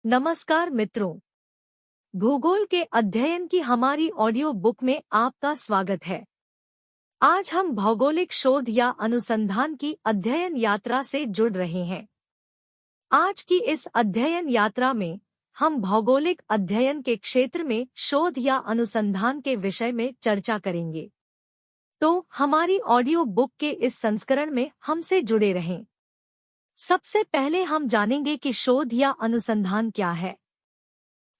नमस्कार मित्रों, भूगोल के अध्ययन की हमारी ऑडियो बुक में आपका स्वागत है। आज हम भौगोलिक शोध या अनुसंधान की अध्ययन यात्रा से जुड़ रहे हैं। आज की इस अध्ययन यात्रा में हम भौगोलिक अध्ययन के क्षेत्र में शोध या अनुसंधान के विषय में चर्चा करेंगे। तो हमारी ऑडियो बुक के इस संस्करण में हमसे जुड़े रहें। सबसे पहले हम जानेंगे कि शोध या अनुसंधान क्या है।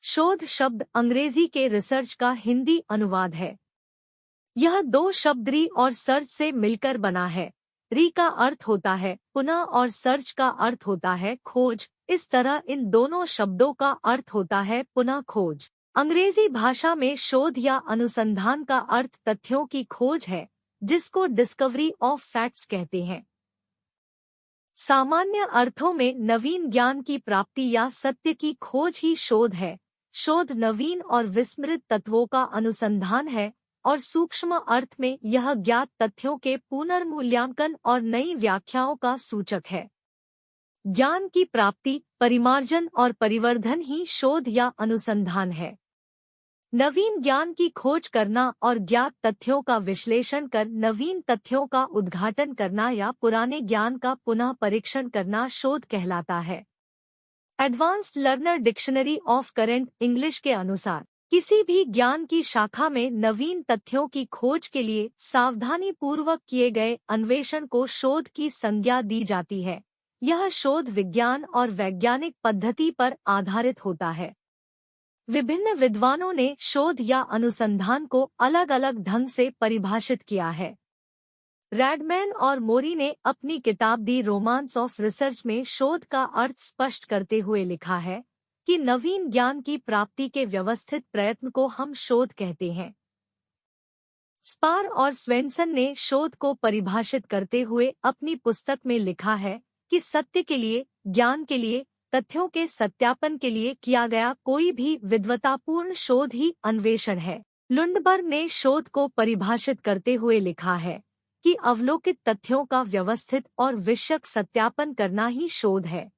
शोध शब्द अंग्रेजी के रिसर्च का हिंदी अनुवाद है। यह दो शब्द री और सर्च से मिलकर बना है। री का अर्थ होता है पुनः और सर्च का अर्थ होता है खोज। इस तरह इन दोनों शब्दों का अर्थ होता है पुनः खोज। अंग्रेजी भाषा में शोध या अनुसंधान का अर्थ तथ्यों की खोज है, जिसको डिस्कवरी ऑफ फैक्ट्स कहते हैं। सामान्य अर्थों में नवीन ज्ञान की प्राप्ति या सत्य की खोज ही शोध है। शोध नवीन और विस्मृत तत्वों का अनुसंधान है और सूक्ष्म अर्थ में यह ज्ञात तथ्यों के पुनर्मूल्यांकन और नई व्याख्याओं का सूचक है। ज्ञान की प्राप्ति, परिमार्जन और परिवर्धन ही शोध या अनुसंधान है। नवीन ज्ञान की खोज करना और ज्ञात तथ्यों का विश्लेषण कर नवीन तथ्यों का उद्घाटन करना या पुराने ज्ञान का पुनः परीक्षण करना शोध कहलाता है। Advanced learner dictionary of current English के अनुसार किसी भी ज्ञान की शाखा में नवीन तथ्यों की खोज के लिए सावधानी पूर्वक किए गए अन्वेषण को शोध की संज्ञा दी जाती है। यह शोध विज्ञान और वैज्ञानिक पद्धति पर आधारित होता है। विभिन्न विद्वानों ने शोध या अनुसंधान को अलग अलग ढंग से परिभाषित किया है। रैडमैन और मोरी ने अपनी किताब दी रोमांस ऑफ रिसर्च में शोध का अर्थ स्पष्ट करते हुए लिखा है कि नवीन ज्ञान की प्राप्ति के व्यवस्थित प्रयत्न को हम शोध कहते हैं। स्पार और स्वेंसन ने शोध को परिभाषित करते हुए अपनी पुस्तक में लिखा है कि सत्य के लिए, ज्ञान के लिए, तथ्यों के सत्यापन के लिए किया गया कोई भी विद्वतापूर्ण शोध ही अन्वेषण है। लुंडबर्ग ने शोध को परिभाषित करते हुए लिखा है कि अवलोकित तथ्यों का व्यवस्थित और विशक सत्यापन करना ही शोध है।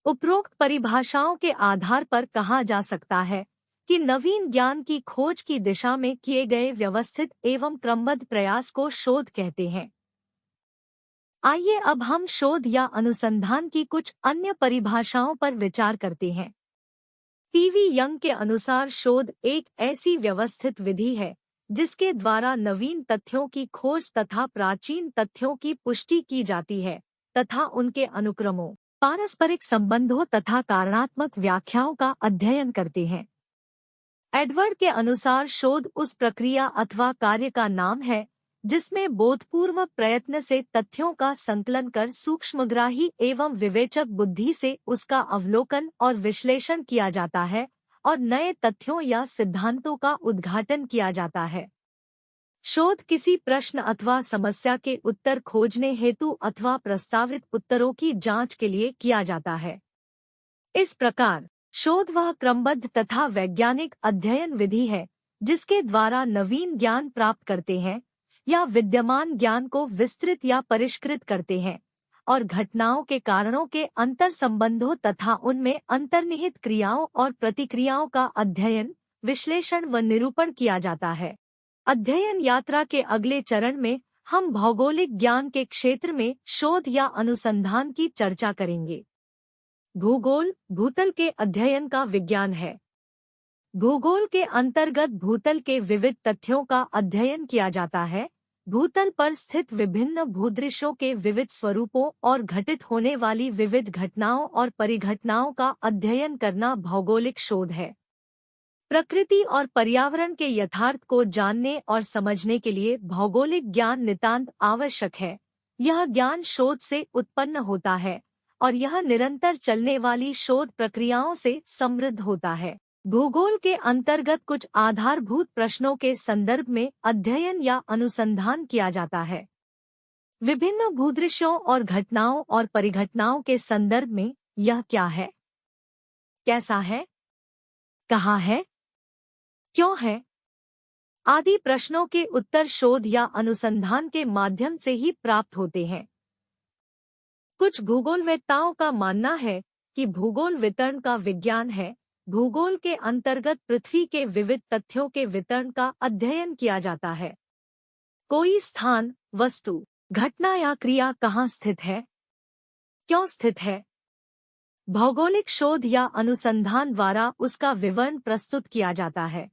उपरोक्त परिभाषाओं के आधार पर कहा जा सकता है कि नवीन ज्ञान की खोज की दिशा में किए गए व्यवस्थित एवं क्रमबद्ध प्रयास को शोध कहते हैं। आइए अब हम शोध या अनुसंधान की कुछ अन्य परिभाषाओं पर विचार करते हैं। पीवी यंग के अनुसार शोध एक ऐसी व्यवस्थित विधि है जिसके द्वारा नवीन तथ्यों की खोज तथा प्राचीन तथ्यों की पुष्टि की जाती है तथा उनके अनुक्रमों, पारस्परिक संबंधों तथा कारणात्मक व्याख्याओं का अध्ययन करते हैं। एडवर्ड के अनुसार शोध उस प्रक्रिया अथवा कार्य का नाम है जिसमें बोधपूर्वक प्रयत्न से तथ्यों का संकलन कर सूक्ष्मग्राही एवं विवेचक बुद्धि से उसका अवलोकन और विश्लेषण किया जाता है और नए तथ्यों या सिद्धांतों का उद्घाटन किया जाता है। शोध किसी प्रश्न अथवा समस्या के उत्तर खोजने हेतु अथवा प्रस्तावित उत्तरों की जांच के लिए किया जाता है। इस प्रकार शोध वह क्रमबद्ध तथा वैज्ञानिक अध्ययन विधि है जिसके द्वारा नवीन ज्ञान प्राप्त करते हैं या विद्यमान ज्ञान को विस्तृत या परिष्कृत करते हैं और घटनाओं के कारणों के अंतर संबंधों तथा उनमें अंतर्निहित क्रियाओं और प्रतिक्रियाओं का अध्ययन, विश्लेषण व निरूपण किया जाता है। अध्ययन यात्रा के अगले चरण में हम भौगोलिक ज्ञान के क्षेत्र में शोध या अनुसंधान की चर्चा करेंगे। भूगोल भूतल के अध्ययन का विज्ञान है। भूगोल के अंतर्गत भूतल के विविध तथ्यों का अध्ययन किया जाता है। भूतल पर स्थित विभिन्न भूदृश्यों के विविध स्वरूपों और घटित होने वाली विविध घटनाओं और परिघटनाओं का अध्ययन करना भौगोलिक शोध है। प्रकृति और पर्यावरण के यथार्थ को जानने और समझने के लिए भौगोलिक ज्ञान नितांत आवश्यक है। यह ज्ञान शोध से उत्पन्न होता है और यह निरंतर चलने वाली शोध प्रक्रियाओं से समृद्ध होता है। भूगोल के अंतर्गत कुछ आधारभूत प्रश्नों के संदर्भ में अध्ययन या अनुसंधान किया जाता है। विभिन्न भूदृश्यों और घटनाओं और परिघटनाओं के संदर्भ में यह क्या है, कैसा है, कहाँ है, क्यों है आदि प्रश्नों के उत्तर शोध या अनुसंधान के माध्यम से ही प्राप्त होते हैं। कुछ भूगोलवेत्ताओं का मानना है कि भूगोल वितरण का विज्ञान है। भूगोल के अंतर्गत पृथ्वी के विविध तथ्यों के वितरण का अध्ययन किया जाता है। कोई स्थान, वस्तु, घटना या क्रिया कहाँ स्थित है, क्यों स्थित है, भौगोलिक शोध या अनुसंधान द्वारा उसका विवरण प्रस्तुत किया जाता है।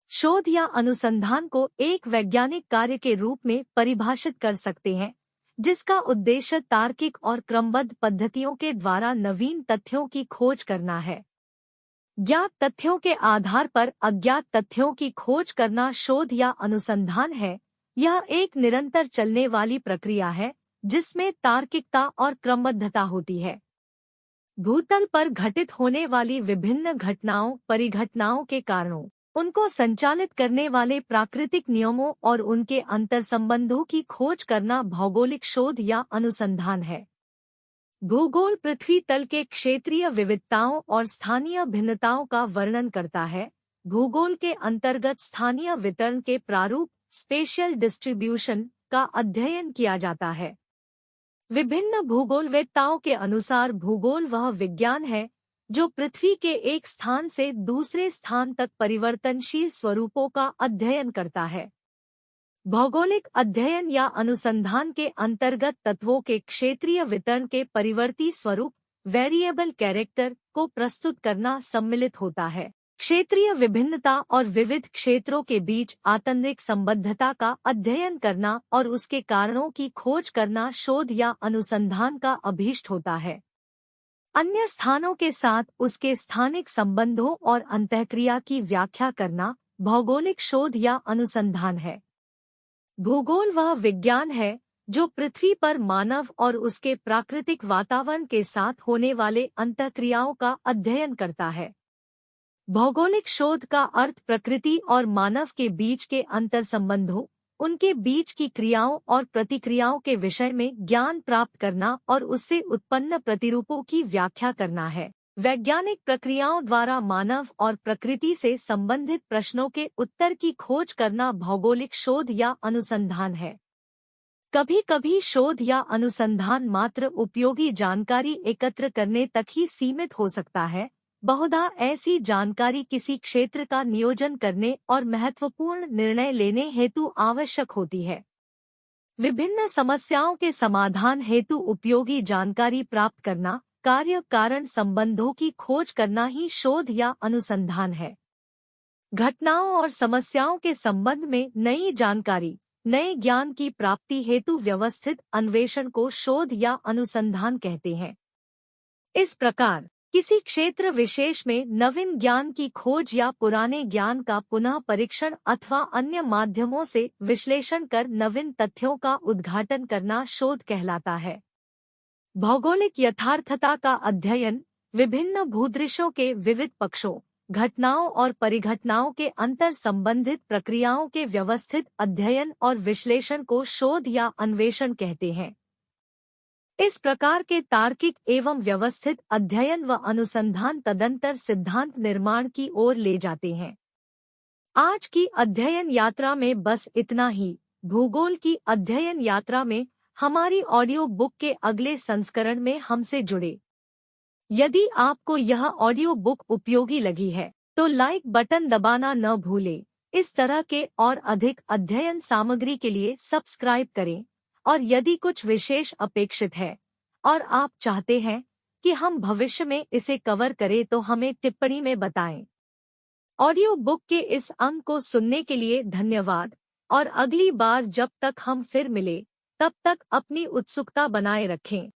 शोध या अनुसंधान को एक वैज्ञानिक कार्य के रूप में परिभाषित कर सकते हैं, जिसका उद्देश्य तार्किक और क्रमबद्ध पद्धतियों के द्वारा नवीन तथ्यों की खोज करना है। ज्ञात तथ्यों के आधार पर अज्ञात तथ्यों की खोज करना शोध या अनुसंधान है। यह एक निरंतर चलने वाली प्रक्रिया है, जिसमें तार्किकता और क्रमबद्धता होती है। भूतल पर घटित होने वाली विभिन्न घटनाओं, परिघटनाओं के कारणों, उनको संचालित करने वाले प्राकृतिक नियमों और उनके अंतर्संबंधों की खोज करना भौगोलिक शोध या अनुसंधान है। भूगोल पृथ्वी तल के क्षेत्रीय विविधताओं और स्थानीय भिन्नताओं का वर्णन करता है। भूगोल के अंतर्गत स्थानीय वितरण के प्रारूप, स्पेशियल डिस्ट्रीब्यूशन, का अध्ययन किया जाता है। विभिन्न भूगोलवेत्ताओं के अनुसार भूगोल वह विज्ञान है जो पृथ्वी के एक स्थान से दूसरे स्थान तक परिवर्तनशील स्वरूपों का अध्ययन करता है। भौगोलिक अध्ययन या अनुसंधान के अंतर्गत तत्वों के क्षेत्रीय वितरण के परिवर्ती स्वरूप, वेरिएबल कैरेक्टर, को प्रस्तुत करना सम्मिलित होता है। क्षेत्रीय विभिन्नता और विविध क्षेत्रों के बीच आंतरिक संबद्धता का अध्ययन करना और उसके कारणों की खोज करना शोध या अनुसंधान का अभीष्ट होता है। अन्य स्थानों के साथ उसके स्थानिक संबंधों और अंतःक्रिया की व्याख्या करना भौगोलिक शोध या अनुसंधान है। भूगोल वह विज्ञान है जो पृथ्वी पर मानव और उसके प्राकृतिक वातावरण के साथ होने वाले अंतःक्रियाओं का अध्ययन करता है। भौगोलिक शोध का अर्थ प्रकृति और मानव के बीच के अंतर्संबंधों, उनके बीच की क्रियाओं और प्रतिक्रियाओं के विषय में ज्ञान प्राप्त करना और उससे उत्पन्न प्रतिरूपों की व्याख्या करना है। वैज्ञानिक प्रक्रियाओं द्वारा मानव और प्रकृति से संबंधित प्रश्नों के उत्तर की खोज करना भौगोलिक शोध या अनुसंधान है। कभी-कभी शोध या अनुसंधान मात्र उपयोगी जानकारी एकत्र करने तक ही सीमित हो सकता है। बहुधा ऐसी जानकारी किसी क्षेत्र का नियोजन करने और महत्वपूर्ण निर्णय लेने हेतु आवश्यक होती है। विभिन्न समस्याओं के समाधान हेतु उपयोगी जानकारी प्राप्त करना, कार्य कारण संबंधों की खोज करना ही शोध या अनुसंधान है। घटनाओं और समस्याओं के संबंध में नई जानकारी, नए ज्ञान की प्राप्ति हेतु व्यवस्थित अन्वेषण को शोध या अनुसंधान कहते हैं। इस प्रकार किसी क्षेत्र विशेष में नवीन ज्ञान की खोज या पुराने ज्ञान का पुनः परीक्षण अथवा अन्य माध्यमों से विश्लेषण कर नवीन तथ्यों का उद्घाटन करना शोध कहलाता है। भौगोलिक यथार्थता का अध्ययन विभिन्न भूदृश्यों के विविध पक्षों, घटनाओं और परिघटनाओं के अंतर संबंधित प्रक्रियाओं के व्यवस्थित अध्ययन और विश्लेषण को शोध या अन्वेषण कहते हैं। इस प्रकार के तार्किक एवं व्यवस्थित अध्ययन व अनुसंधान तदंतर सिद्धांत निर्माण की ओर ले जाते हैं। आज की अध्ययन यात्रा में बस इतना ही। भूगोल की अध्ययन यात्रा में हमारी ऑडियो बुक के अगले संस्करण में हमसे जुड़े। यदि आपको यह ऑडियो बुक उपयोगी लगी है तो लाइक बटन दबाना न भूलें। इस तरह के और अधिक अध्ययन सामग्री के लिए सब्सक्राइब करें, और यदि कुछ विशेष अपेक्षित है और आप चाहते हैं कि हम भविष्य में इसे कवर करें तो हमें टिप्पणी में बताएं। ऑडियो बुक के इस अंक को सुनने के लिए धन्यवाद, और अगली बार जब तक हम फिर मिले तब तक अपनी उत्सुकता बनाए रखें।